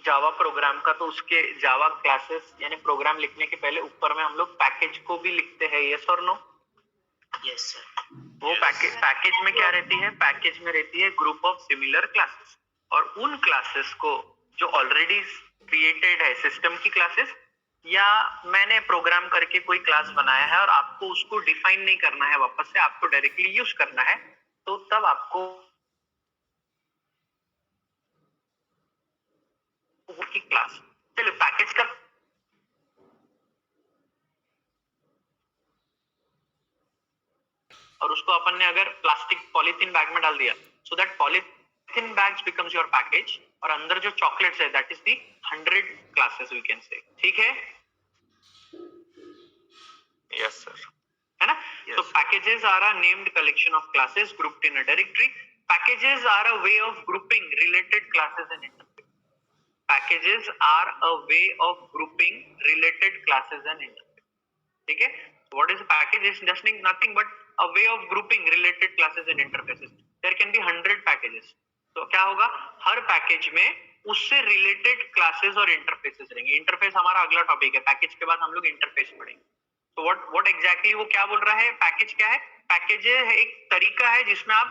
जावा प्रोग्राम का, तो उसके जावा क्लासेस यानी प्रोग्राम लिखने के पहले ऊपर में हम लोग पैकेज को भी लिखते हैं. यस और नो? Yes sir. वो पैकेज में क्या रहती है? पैकेज में रहती है ग्रुप ऑफ सिमिलर क्लासेस, और उन क्लासेस को जो ऑलरेडी क्रिएटेड है, सिस्टम की क्लासेस, या मैंने प्रोग्राम करके कोई क्लास बनाया है और आपको उसको डिफाइन नहीं करना है वापस से, आपको डायरेक्टली यूज करना है, तो तब आपको वो की क्लास. चलो पैकेज का और उसको अपन ने अगर प्लास्टिक पॉलीथीन बैग में डाल दिया, so that polythene bags becomes your package, और अंदर जो चॉकलेट्स है that is the 100 classes we can say. ठीक है? Yes sir. है ना? Yes. So packages are a named collection of classes grouped in a directory. Packages are a way of grouping related classes and interfaces. Packages are a way of grouping related classes and interfaces. ठीक है? What is a package? Is just nothing but a way of grouping related classes and interfaces. There can be 100 packages. तो क्या होगा? हर पैकेज में उससे रिलेटेड क्लासेस और इंटरफेसेस रहेंगे. इंटरफेस हमारा अगला टॉपिक है. पैकेज के बाद हम लोग इंटरफेस पढ़ेंगे. तो व्हाट एग्जैक्टली वो क्या बोल रहा है? पैकेज क्या है? पैकेज एक तरीका है जिसमें आप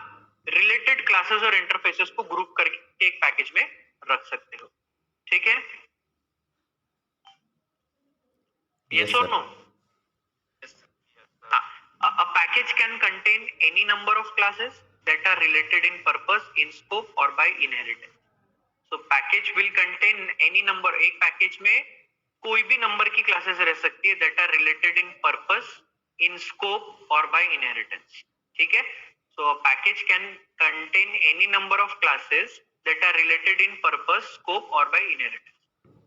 रिलेटेड क्लासेस और इंटरफेसेस को ग्रुप करके एक पैकेज में रख सकते हो. ठीक है? Yes, Yes or sir. no? A package can contain any number of classes that are related in purpose, in scope or by inheritance. So package will contain any number. एक पैकेज में कोई भी नंबर की क्लासेस रह सकती है that are related in purpose, in scope or by inheritance. ठीक है? So a package can contain any number of classes that are related in purpose, scope or by inheritance.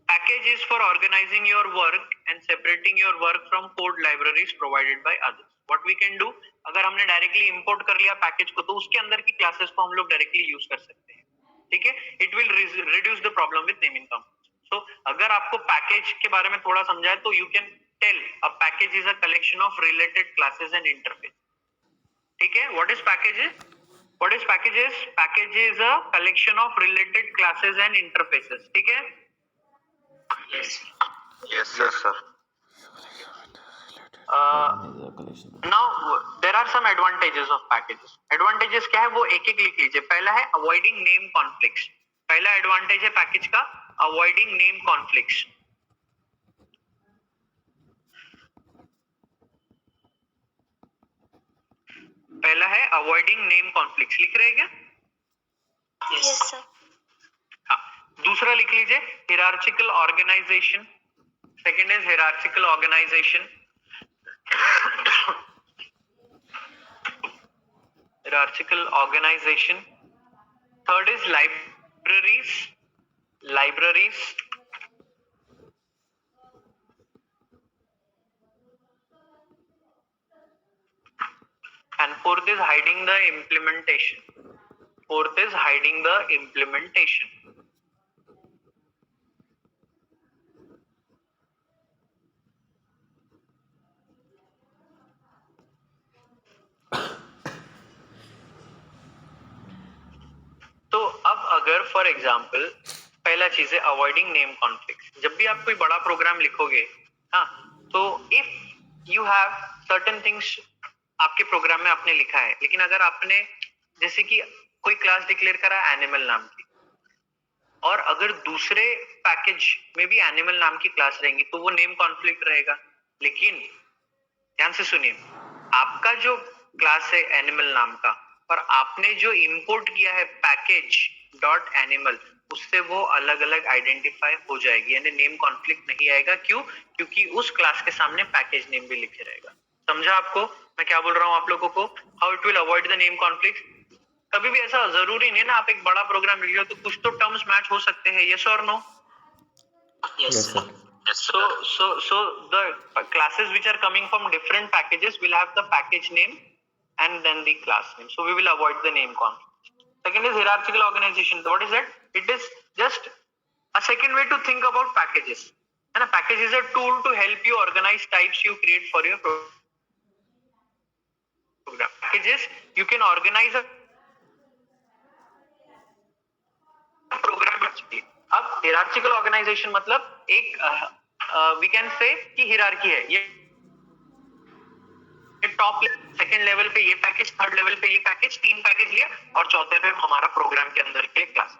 Package is for organizing your work and separating your work from code libraries provided by others. What we can do, अगर हमने डायरेक्टली इंपोर्ट कर लिया पैकेज को, तो उसके अंदर की क्लासेस को हम लोग डायरेक्टली यूज कर सकते हैं. ठीक है? It will reduce the problem with naming conflict. So अगर आपको पैकेज के बारे में थोड़ा समझाए तो you can tell a package is a collection of related classes and interface. ठीक है? What is packages? What is packages? Package is a collection of related classes and interfaces. ठीक है? Yes sir. Now there are some advantages of packages. Advantages क्या है वो एक एक लिख लीजिए. पहला है avoiding name conflicts. पहला एडवांटेज है पैकेज का avoiding name conflicts. पहला है avoiding name conflicts. लिख रहे क्या? Yes, sir. हाँ. दूसरा लिख लीजिए hierarchical organization. Second is hierarchical organization. Hierarchical organization. Third is libraries. And fourth is hiding the implementation. For example पहला चीज है अवॉइडिंग नेम कॉन्फ्लिक्ट। जब भी आप कोई बड़ा प्रोग्राम लिखोगे, हाँ, तो if you have certain things आपके प्रोग्राम में आपने लिखा है, लेकिन अगर आपने जैसे कि कोई क्लास डिक्लेयर करा एनिमल नाम की, और अगर दूसरे पैकेज में भी एनिमल नाम की क्लास रहेंगी तो वो नेम कॉन्फ्लिक्ट रहेगा। लेकिन ध्यान से सुनिए, आपका जो क्लास है एनिमल नाम का, और आपने जो इंपोर्ट किया है पैकेज डॉट एनिमल, उससे वो अलग अलग आइडेंटिफाई हो जाएगी, यानी नेम कॉन्फ्लिक्ट नहीं आएगा। क्यों? क्योंकि उस क्लास के सामने पैकेज नेम भी लिखे रहेगा। समझा आपको मैं क्या बोल रहा हूँ आप लोगों को? How it will avoid the name conflict. कभी भी ऐसा जरूरी नहीं है ना आप एक बड़ा प्रोग्राम लिख रहे हो तो कुछ तो टर्म्स मैच हो सकते हैं, यस और no? Yes, sir. So the classes which are coming from different packages will have the package name and then the class name. So we will avoid the name conflict. Second is hierarchical organization. What is that? It is just a second way to think about packages. And a package is a tool to help you organize types you create for your program. Packages, you can organize a program. अब हियरार्चिकल ऑर्गेनाइजेशन मतलब एक वी कैन से कि हियरार्की है, ये टॉप सेकंड लेवल पे ये पैकेज, थर्ड लेवल पे ये पैकेज, 3 पैकेज लिया और चौथे पे हमारा प्रोग्राम के अंदर के क्लास।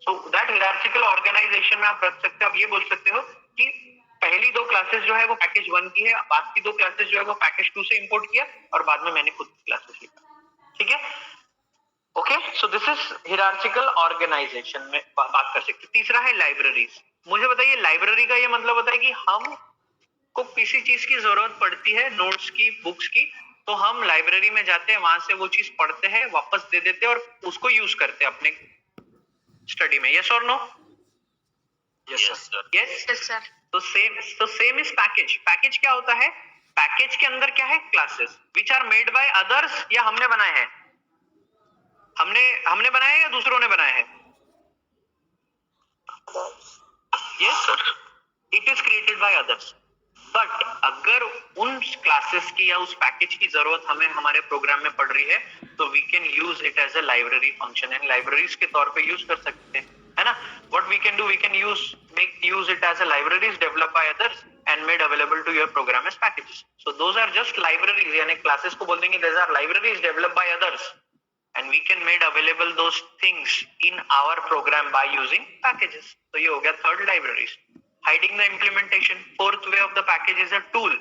सो दैट हियरार्चिकल ऑर्गेनाइजेशन में आप रख सकते हो। आप ये बोल सकते हो कि पहली 2 क्लासेस जो है वो पैकेज 1 की है, बाद की 2 क्लासेस जो है वो पैकेज 2 से इंपोर्ट किया और बाद में मैंने खुद की क्लासेस लिखा। ठीक है, okay. So this is hierarchical organization में बात कर सकते। तीसरा है लाइब्रेरीज। मुझे बताइए लाइब्रेरी का ये मतलब होता है कि हम को किसी चीज की जरूरत पड़ती है, नोट्स की, बुक्स की, तो हम लाइब्रेरी में जाते हैं, वहां से वो चीज पढ़ते हैं, वापस दे देते हैं और उसको यूज करते हैं अपने स्टडी में। यस और no? Yes, sir. Yes Yes, sir. तो सेम इज पैकेज। पैकेज क्या होता है? पैकेज के अंदर क्या है? Classes which are made by others, या हमने बनाए हैं? हमने बनाया है या दूसरों ने बनाया है? Yes Sir. It is created by others. But अगर उन क्लासेस की या उस पैकेज की जरूरत हमें हमारे प्रोग्राम में पड़ रही है तो we can use it as a library function, and libraries के तौर पे यूज कर सकते हैं, है ना? What we can do, we can use it as a libraries developed by others and made available to your program as packages. So those are just libraries, यानी क्लासेस को बोल देंगे those are libraries developed by others and we can made available those things in our program by using packages. तो ये हो गया third, libraries. Hiding the implementation, fourth way of the package is a tool.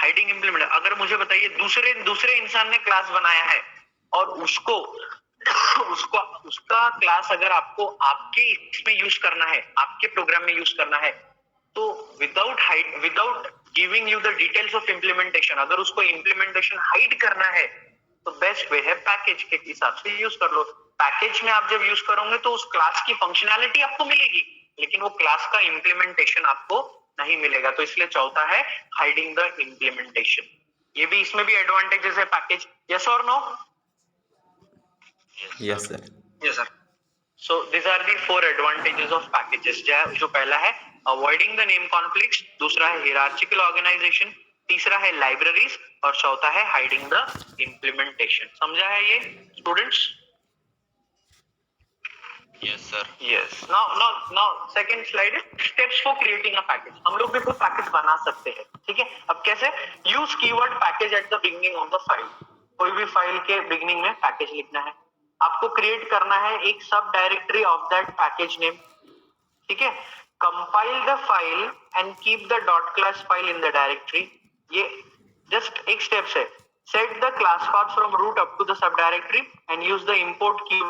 Hiding implement, अगर मुझे बताइए दूसरे इंसान ने क्लास बनाया है और उसका क्लास अगर आपको आपके इसमें यूज करना है, आपके प्रोग्राम में यूज करना है, तो without giving you the details of implementation, अगर उसको इम्प्लीमेंटेशन हाइड करना है तो बेस्ट वे है पैकेज के हिसाब से यूज कर लो। पैकेज में आप जब यूज करोगे तो उस क्लास की फंक्शनैलिटी आपको मिलेगी, लेकिन वो क्लास का इम्प्लीमेंटेशन आपको नहीं मिलेगा। तो इसलिए चौथा है हाइडिंग द इम्प्लीमेंटेशन। ये भी, इसमें भी एडवांटेजेस है पैकेज। यस और no? Yes, sir. Yes, sir. So these are the 4 advantages of packages। जो पहला है अवॉइडिंग द नेम कॉन्फ्लिक्ट्स, दूसरा है हियरार्चिकल ऑर्गेनाइजेशन, तीसरा है लाइब्रेरीज और चौथा है हाइडिंग द इम्प्लीमेंटेशन। समझा है ये students? Yes, sir. Yes. Now second slide is steps for creating a package। हम लोग भी कोई पैकेज बना सकते हैं, ठीक है? अब कैसे? Use keyword package at the beginning of the file. कोई भी फाइल के बिगिनिंग में पैकेज लिखना है, आपको क्रिएट करना है एक sub directory of that package name, ठीक है? Compile the file and keep the dot class file in the directory. ये जस्ट एक स्टेप है। Set the class path from root up to the sub directory and use the import की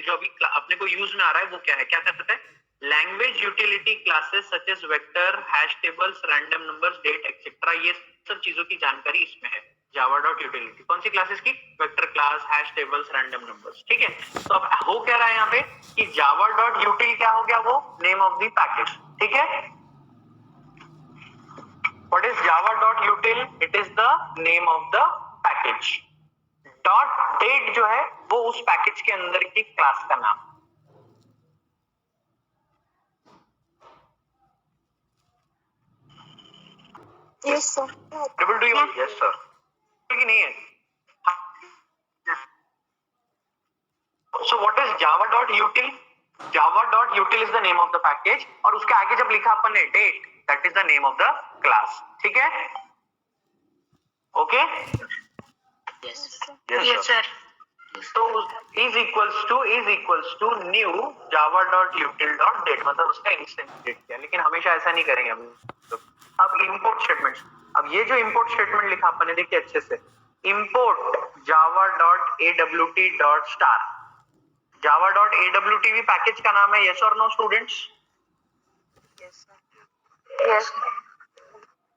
जो अभी अपने को यूज में आ रहा है वो क्या है? क्या कर सकते हैं? Language utility classes such as vector, hash tables, random numbers, date etcetera, ये सब चीजों की जानकारी इसमें है जावा डॉट यूटिलिटी। कौन सी क्लासेस की? Vector class, hash tables, random numbers, ठीक है? तो अब हो क्या रहा है यहाँ पे कि जावा डॉट यूटिल क्या हो गया? वो नेम ऑफ द पैकेज, ठीक है? What is Java dot util? It is the name of the package. Dot date जो है वो उस पैकेज के अंदर की क्लास का नाम। ठीक Yes, sir. Able to use? Yes, sir. कि नहीं है? So what is java.util? Java.util is the name of the package और उसके आगे जब लिखा अपन ने date, that is the name of the class. ठीक है? Okay? Yes, sir. So is equals to new java.util.date मतलब उसका इंस्टेंस डेट किया, लेकिन हमेशा ऐसा नहीं करेंगे हम लोग. अब इंपोर्ट स्टेटमेंट, अब ये जो इंपोर्ट स्टेटमेंट लिखा अपन ने देखिए अच्छे से, इंपोर्ट java.awt.star. java.awt भी पैकेज का नाम है, यस और नो स्टूडेंट्स? Yes.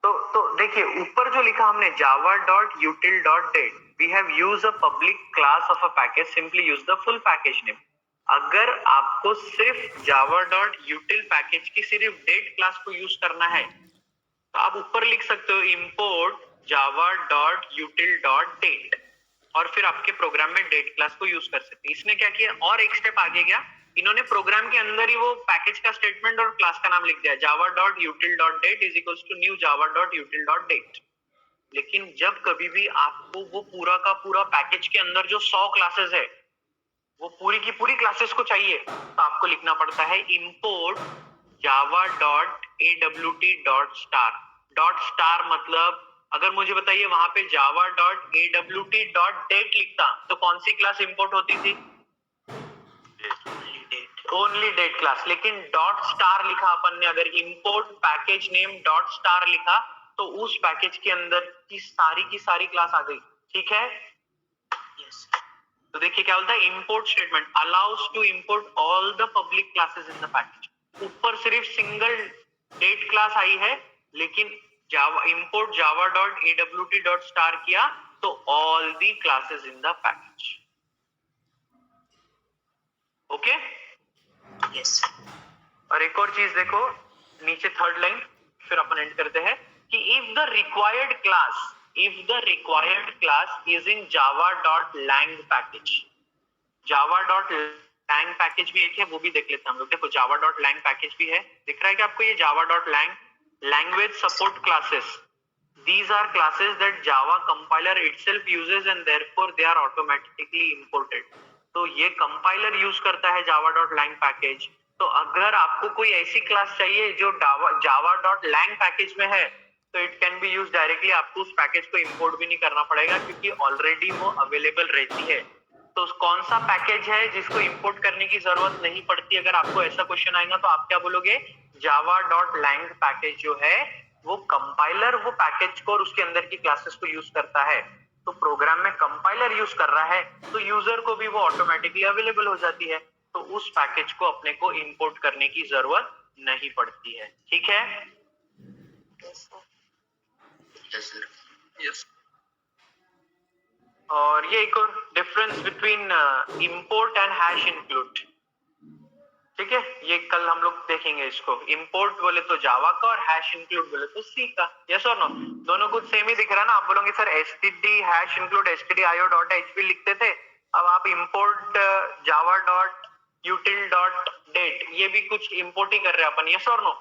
तो देखिए ऊपर जो लिखा हमने java.util.date, we have used a public class of a package, simply use the full package name. अगर आपको सिर्फ java.util पैकेज की सिर्फ date क्लास को यूज करना है तो आप ऊपर लिख सकते हो import java.util.date और फिर आपके प्रोग्राम में डेट क्लास को यूज कर सकते हैं. इसने क्या किया और एक स्टेप आगे गया, इन्होंने प्रोग्राम के अंदर ही वो पैकेज का स्टेटमेंट और क्लास का नाम लिख दिया java.util.date is equals to new java.util.date. लेकिन जब कभी भी आपको वो पूरा का पूरा पैकेज के अंदर जो 100 क्लासेस है वो पूरी की पूरी क्लासेस को चाहिए तो आपको लिखना पड़ता है import java.awt.star. .star मतलब अगर मुझे बताइए वहां पे java.awt.date लिखता तो कौन सी क्लास इंपोर्ट होती थी? Only date class. लेकिन .star लिखा अपन ने, अगर इंपोर्ट पैकेज नेम .star लिखा तो उस पैकेज के अंदर की सारी क्लास आ गई. ठीक है? तो देखिए क्या बोलता है, import statement allows to import all the public classes in the package. ऊपर सिर्फ सिंगल डेट क्लास आई है, लेकिन जावा इंपोर्ट java.awt.star किया तो all the classes in the package. Okay? Yes. और एक और चीज देखो नीचे थर्ड लाइन, फिर अपन एंड करते हैं कि if the required class is in java.lang package. java.lang package भी एक है, वो भी देख लेते हैं हम लोग. देखो java.lang पैकेज भी है, दिख रहा है कि आपको ये java.lang language support classes. These are classes that Java compiler itself uses and therefore they are automatically imported. तो ये कंपाइलर यूज करता है java.lang पैकेज. तो अगर आपको कोई ऐसी क्लास चाहिए जो java.lang पैकेज में है तो it can be use directly. आपको उस पैकेज को इंपोर्ट भी नहीं करना पड़ेगा क्योंकि ऑलरेडी वो अवेलेबल रहती है. तो कौन सा पैकेज है जिसको इंपोर्ट करने की जरूरत नहीं पड़ती? अगर आपको ऐसा क्वेश्चन आएगा तो आप क्या बोलोगे? java.lang पैकेज जो है वो कंपाइलर वो पैकेज को और उसके अंदर की क्लासेस को यूज करता है. तो प्रोग्राम में कंपाइलर यूज कर रहा है तो यूजर को भी वो ऑटोमेटिकली अवेलेबल हो जाती है. तो उस पैकेज को अपने को इंपोर्ट करने की जरूरत नहीं पड़ती है. ठीक है? Yes, sir. Yes. और ये एक और difference between import and hash include. ठीक है, ये कल हम लोग देखेंगे इसको. इंपोर्ट बोले तो जावा का और हैश इंक्लूड बोले तो सी का. यस और नो? दोनों कुछ सेम ही दिख रहा है ना. आप बोलोगे sir std hash include stdio.hp लिखते थे, अब आप इंपोर्ट java.util.date ये भी कुछ इंपोर्ट ही कर रहे हैं अपन. यस और नो?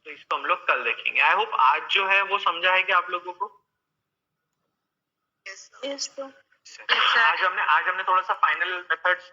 तो इसको हम लोग कल देखेंगे. आई होप आज जो है वो समझा है कि आप लोगों को. Yes, sir. आज हमने थोड़ा सा फाइनल मेथड्स